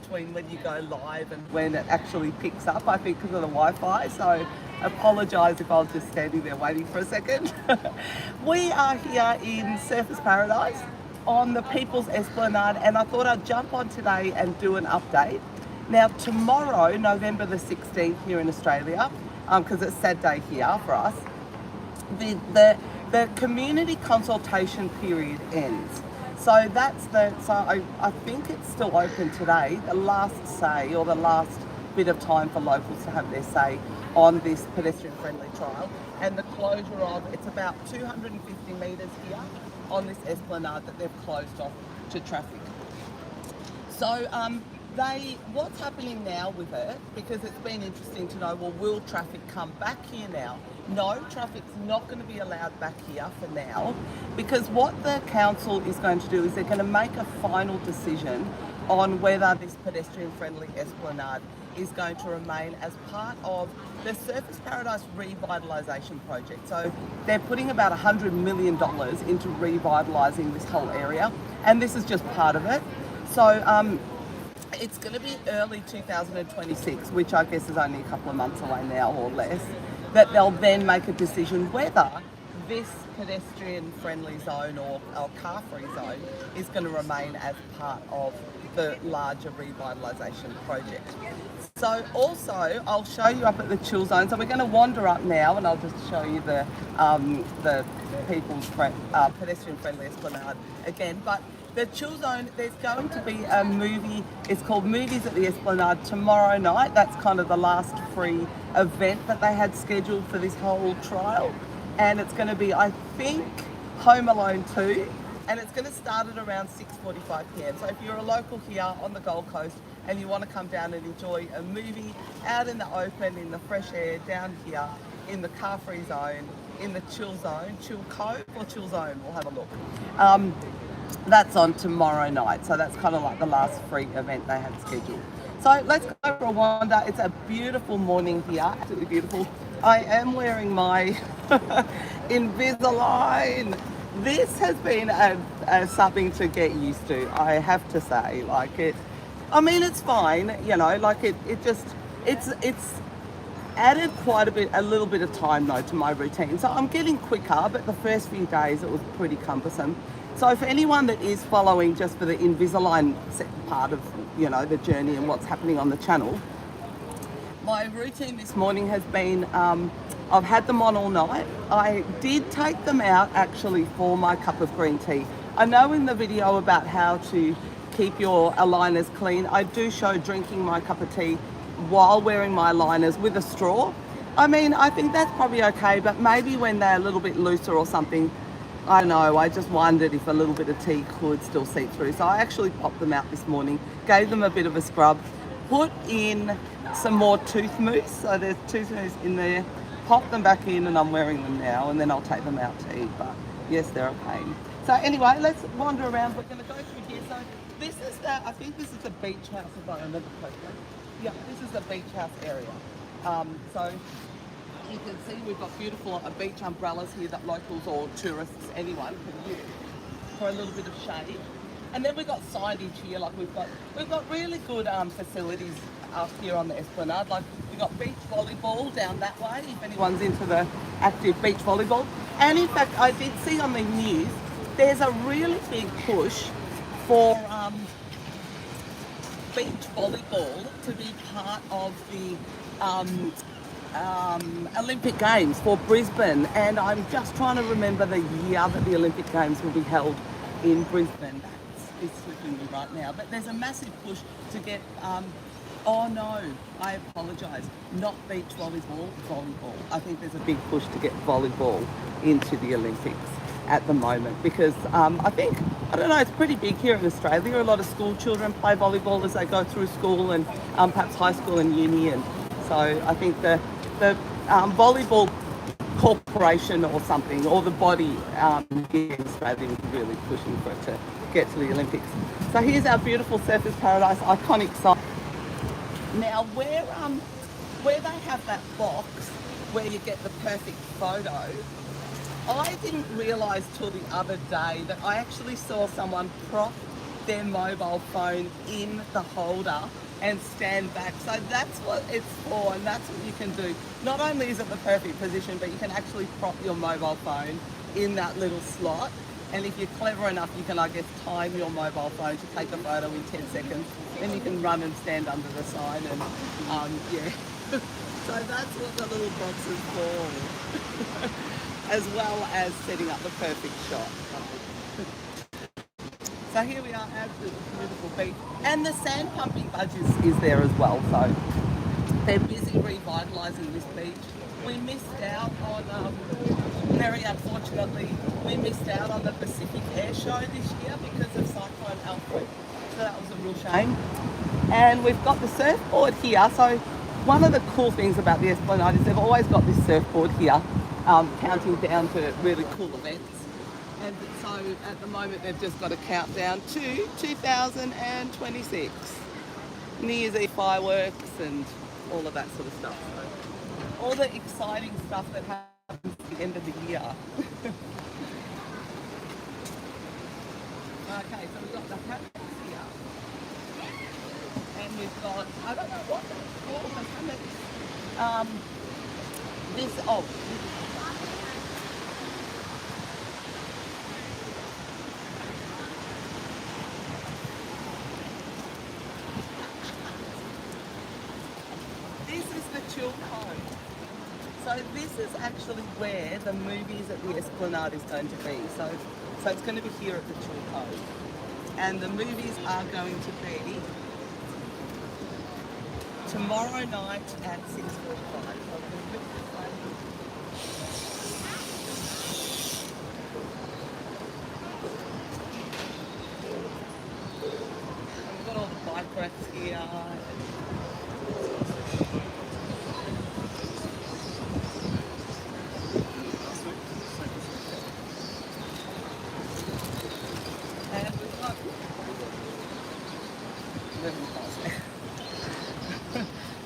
between when you go live and when it actually picks up, I think, because of the Wi-Fi. So apologise if I was just standing there waiting for a second. We are here in Surfers Paradise on the People's Esplanade, and I thought I'd jump on today and do an update. Now tomorrow, November the 16th here in Australia, because it's sad day here for us, the community consultation period ends. So I think it's still open today, the last say or the last bit of time for locals to have their say on this pedestrian friendly trial, and the closure of, it's about 250 metres here on this esplanade that they've closed off to traffic. So what's happening now with it, because it's been interesting to know, well, will traffic come back here now? No, traffic's not going to be allowed back here for now, because what the council is going to do is they're going to make a final decision on whether this pedestrian friendly esplanade is going to remain as part of the Surfers Paradise revitalisation project. So they're putting about $100 million into revitalising this whole area, and this is just part of it. So it's going to be early 2026, which I guess is only a couple of months away now or less, that they'll then make a decision whether this pedestrian friendly zone or car free zone is going to remain as part of the larger revitalisation project. So also I'll show you up at the chill zone. So we're going to wander up now, and I'll just show you the pedestrian friendly esplanade again. But the chill zone, there's going to be a movie, it's called Movies at the Esplanade tomorrow night. That's kind of the last free event that they had scheduled for this whole trial. And it's going to be, I think, Home Alone 2. And it's going to start at around 6:45 p.m. So if you're a local here on the Gold Coast and you want to come down and enjoy a movie out in the open, in the fresh air, down here in the car-free zone, in the chill zone, chill cove or chill zone, we'll have a look. That's on tomorrow night. So that's kind of like the last free event they had scheduled. So let's go for a wander. It's a beautiful morning here, absolutely beautiful. I am wearing my Invisalign. This has been something to get used to, I have to say. It's fine, you know, it's added quite a little bit of time though to my routine. So I'm getting quicker, but the first few days it was pretty cumbersome. So for anyone that is following just for the Invisalign part of, you know, the journey and what's happening on the channel, my routine this morning has been, I've had them on all night. I did take them out actually for my cup of green tea. I know in the video about how to keep your aligners clean, I do show drinking my cup of tea while wearing my aligners with a straw. I mean, I think that's probably okay, but maybe when they're a little bit looser or something, I don't know, I just wondered if a little bit of tea could still seep through. So I actually popped them out this morning, gave them a bit of a scrub, put in some more tooth mousse. So there's tooth mousse in there, pop them back in, and I'm wearing them now, and then I'll take them out to eat. But yes, they're a pain. So anyway, let's wander around. We're going to go through here. So this is I think this is the beach house, if I remember correctly. Yeah, this is the beach house area. So you can see we've got beautiful beach umbrellas here that locals or tourists, anyone can use for a little bit of shade. And then we've got signage here, like we've got really good facilities up here on the Esplanade. Like we've got beach volleyball down that way, if anyone's into the active beach volleyball. And in fact, I did see on the news, there's a really big push for beach volleyball to be part of the Olympic Games for Brisbane, and I'm just trying to remember the year that the Olympic Games will be held in Brisbane. It's slipping me right now, but there's a massive push to get, oh no, I apologise, not beach volleyball, volleyball. I think there's a big push to get volleyball into the Olympics at the moment, because I think, I don't know, it's pretty big here in Australia. A lot of school children play volleyball as they go through school, and perhaps high school and uni, and so I think the volleyball corporation or something, or the body here in Australia is really pushing for it to get to the Olympics. So here's our beautiful Surfers Paradise iconic site. Now where they have that box where you get the perfect photo, I didn't realise till the other day that I actually saw someone prop their mobile phone in the holder and stand back. So that's what it's for, and that's what you can do. Not only is it the perfect position, but you can actually prop your mobile phone in that little slot. And if you're clever enough, you can, I guess, time your mobile phone to take a photo in 10 seconds. Then you can run and stand under the sign and, yeah. So that's what the little box is for. As well as setting up the perfect shot. So here we are, absolutely beautiful beach. And the sand pumping budge is there as well. So they're busy revitalising this beach. We missed out on, very unfortunately, we missed out on the Pacific Air Show this year because of Cyclone Alfred. So that was a real shame. And we've got the surfboard here. So one of the cool things about the Esplanade is they've always got this surfboard here, counting down to really cool events. And so at the moment they've just got a countdown to 2026. New Year's Eve fireworks and all of that sort of stuff. So all the exciting stuff that happens at the end of the year. Okay, so we've got the hammocks here. And we've got, I don't know what that's called, the hammocks. This is the Chill Cove. So this is actually where the movies at the Esplanade is going to be. So it's going to be here at the Chill Cove. And the movies are going to be tomorrow night at 6:45. We've got all the bike racks here.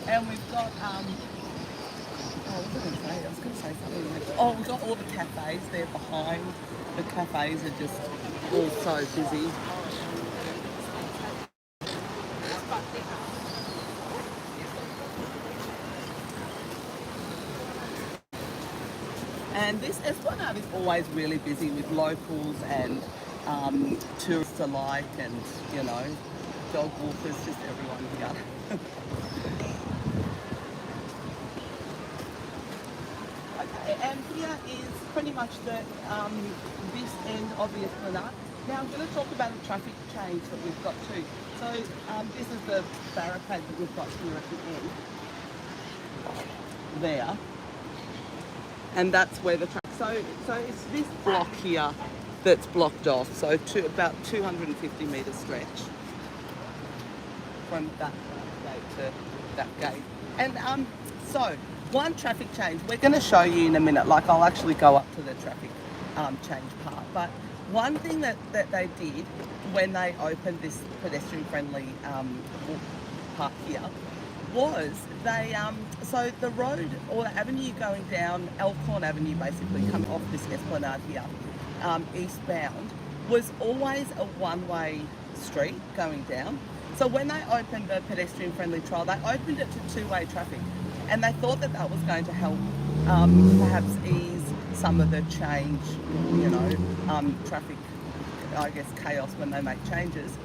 And we've got, we've got all the cafes there behind. The cafes are just all so busy. And this Esplanade is always really busy with locals and tourists alike, and, you know, dog walkers, just everyone here. Okay, and here is pretty much the this end of the Esplanade. Now I'm going to talk about the traffic change that we've got too. So this is the barricade that we've got here at the end. There. And that's where the traffic. So it's this block here that's blocked off. So about 250 metre stretch from that gate to that gate. And so one traffic change, we're going to show you in a minute, like I'll actually go up to the traffic change part. But one thing that they did when they opened this pedestrian friendly part here was they, so the road or the avenue going down, Elkhorn Avenue basically, coming off this Esplanade here, eastbound, was always a one-way street going down. So when they opened the pedestrian friendly trail, they opened it to two-way traffic. And they thought that that was going to help perhaps ease some of the change, you know, traffic, I guess, chaos when they make changes.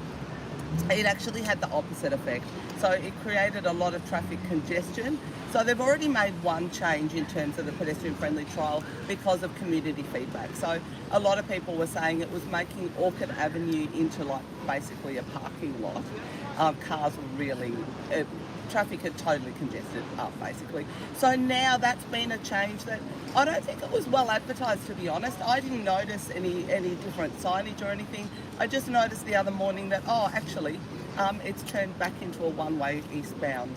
It actually had the opposite effect. So it created a lot of traffic congestion. So they've already made one change in terms of the pedestrian friendly trial because of community feedback. So a lot of people were saying it was making Orchard Avenue into like basically a parking lot. Cars were really, traffic had totally congested up basically. So now that's been a change that I don't think it was well advertised, to be honest. I didn't notice any different signage or anything. I just noticed the other morning that, oh, actually, it's turned back into a one-way eastbound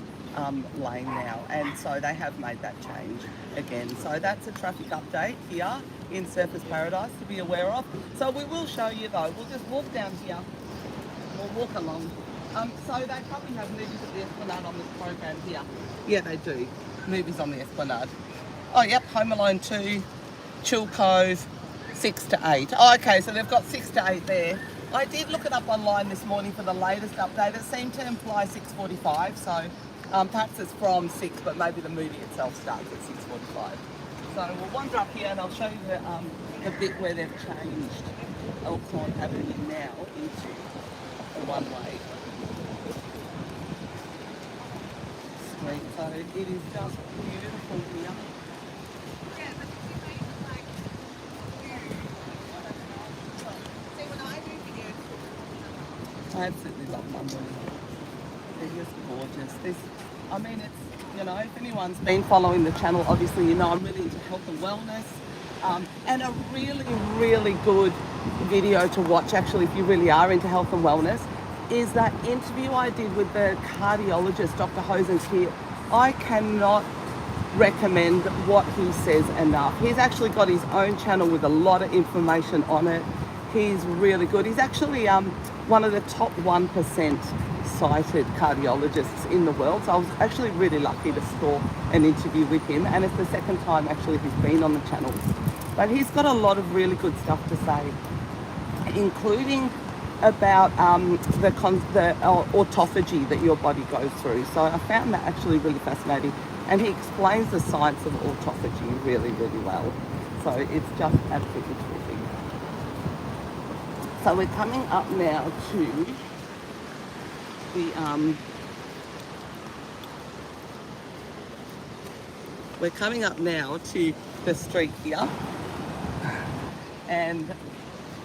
lane now. And so they have made that change again. So that's a traffic update here in Surfers Paradise to be aware of. So we will show you though. We'll just walk down here. We'll walk along. So they probably have movies at the Esplanade on this program here. Yeah, they do. Movies on the Esplanade. Oh, yep, Home Alone 2, Chill Cove, 6 to 8. Oh, okay, so they've got 6 to 8 there. I did look it up online this morning for the latest update. It seemed to imply 6:45, so perhaps it's from 6, but maybe the movie itself starts at 6:45. So we'll wander up here and I'll show you the bit where they've changed Elkhorn Avenue now into a one-way street. So it is just beautiful here. I absolutely love London. They're just gorgeous. I mean, it's, you know, if anyone's been following the channel, obviously you know I'm really into health and wellness. And a really, really good video to watch, actually, if you really are into health and wellness, is that interview I did with the cardiologist, Dr. Hosenskier. I cannot recommend what he says enough. He's actually got his own channel with a lot of information on it. He's really good. He's actually one of the top 1% cited cardiologists in the world. So I was actually really lucky to score an interview with him, and it's the second time actually he's been on the channel. But he's got a lot of really good stuff to say, including about the autophagy that your body goes through. So I found that actually really fascinating, and he explains the science of autophagy really, really well. So it's just absolutely terrific. So we're coming up now to the we're coming up now to the street here, and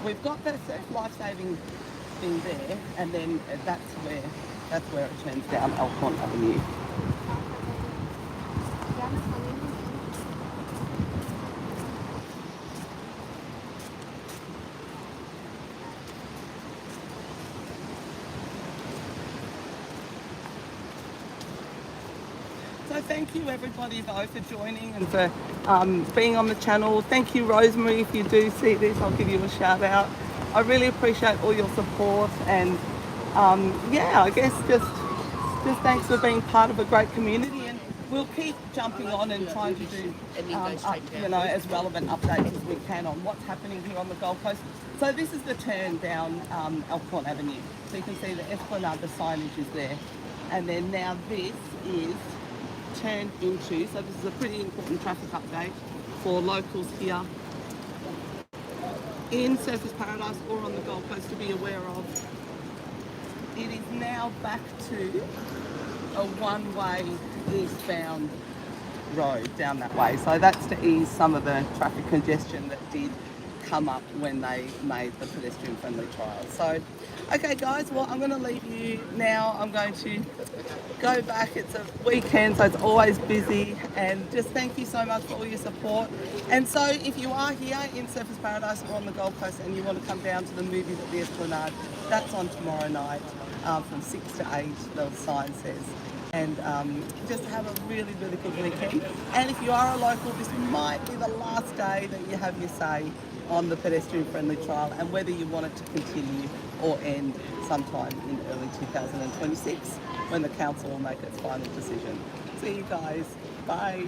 we've got the surf life-saving thing there, and then that's where it turns down Elkhorn Avenue. So thank you everybody though for joining and for being on the channel. Thank you Rosemary, if you do see this I'll give you a shout out. I really appreciate all your support, and yeah, I guess just thanks for being part of a great community, and we'll keep jumping on and trying to do you know, as relevant updates as we can on what's happening here on the Gold Coast. So this is the turn down Elkhorn Avenue. So you can see the Esplanade, the signage is there, and then now this is turned into, so this is a pretty important traffic update for locals here in Surfers Paradise or on the Gold Coast to be aware of. It is now back to a one-way eastbound road down that way. So that's to ease some of the traffic congestion that did come up when they made the pedestrian friendly trial. So, okay guys, well I'm going to leave you now. I'm going to go back. It's a weekend, so it's always busy, and just thank you so much for all your support. And so if you are here in Surfers Paradise or on the Gold Coast and you want to come down to the movies at the Esplanade, that's on tomorrow night from 6 to 8, the sign says. And just have a really, really good weekend. And if you are a local, this might be the last day that you have your say on the pedestrian friendly trial, and whether you want it to continue or end sometime in early 2026 when the council will make its final decision. See you guys. Bye.